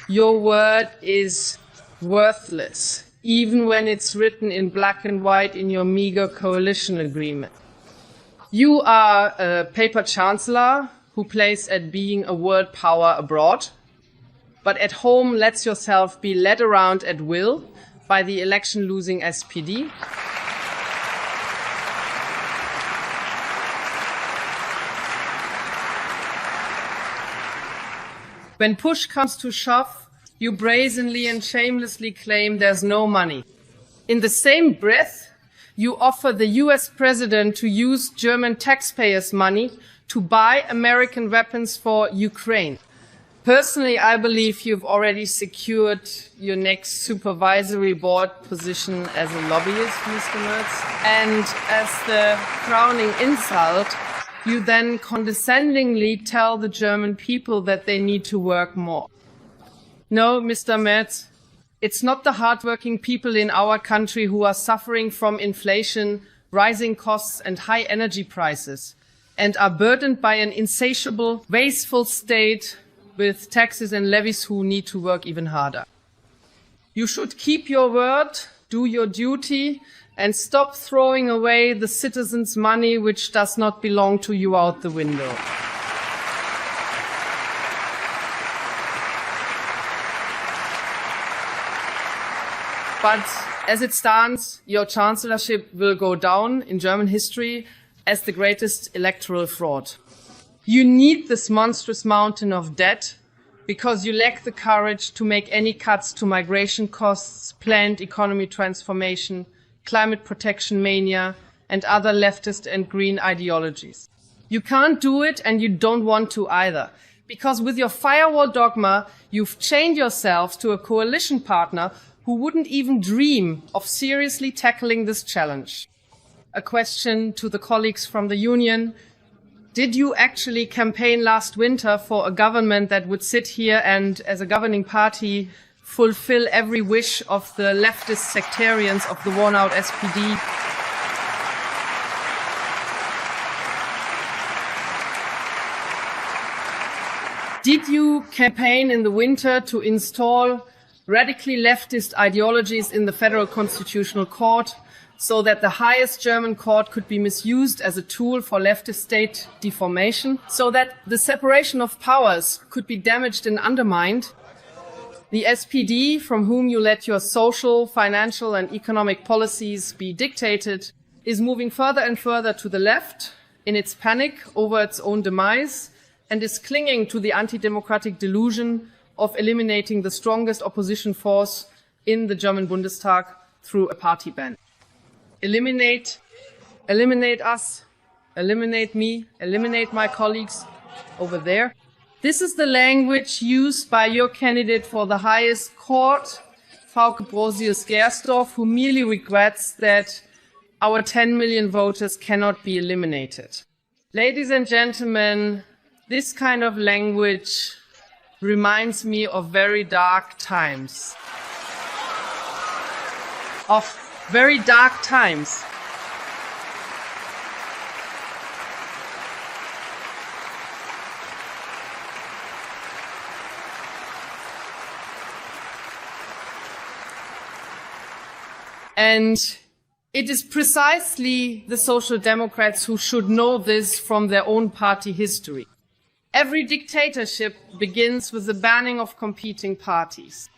Your word is worthless, even when it's written in black and white in your meager coalition agreement. You are a paper chancellor who plays at being a world power abroad, but at home lets yourself be led around at will by the election-losing SPD. When push comes to shove, you brazenly and shamelessly claim there's no money. In the same breath, you offer the US president to use German taxpayers' money to buy American weapons for Ukraine. Personally, I believe you've already secured your next supervisory board position as a lobbyist, Mr. Merz. And as the crowning insult, you then condescendingly tell the German people that they need to work more. No, Mr. Merz, it's not the hardworking people in our country who are suffering from inflation, rising costs and high energy prices, and are burdened by an insatiable, wasteful state with taxes and levies who need to work even harder. You should keep your word, do your duty, and stop throwing away the citizens' money which does not belong to you out the window. But as it stands, your chancellorship will go down in German history as the greatest electoral fraud. You need this monstrous mountain of debt because you lack the courage to make any cuts to migration costs, planned economy transformation, climate protection mania, and other leftist and green ideologies. You can't do it, and you don't want to either, because with your firewall dogma, you've chained yourselves to a coalition partner who wouldn't even dream of seriously tackling this challenge. A question to the colleagues from the Union: did you actually campaign last winter for a government that would sit here and, as a governing party, fulfill every wish of the leftist sectarians of the worn-out SPD? Did you campaign in the winter to install radically leftist ideologies in the Federal Constitutional Court so that the highest German court could be misused as a tool for leftist state deformation, so that the separation of powers could be damaged and undermined? The SPD, from whom you let your social, financial and economic policies be dictated, is moving further and further to the left in its panic over its own demise and is clinging to the anti-democratic delusion of eliminating the strongest opposition force in the German Bundestag through a party ban. Eliminate us, eliminate me, eliminate my colleagues over there. This is the language used by your candidate for the highest court, Frauke Brosius-Gersdorf, who merely regrets that our 10 million voters cannot be eliminated. Ladies and gentlemen, this kind of language reminds me of very dark times. Of very dark times. And it is precisely the Social Democrats who should know this from their own party history. Every dictatorship begins with the banning of competing parties.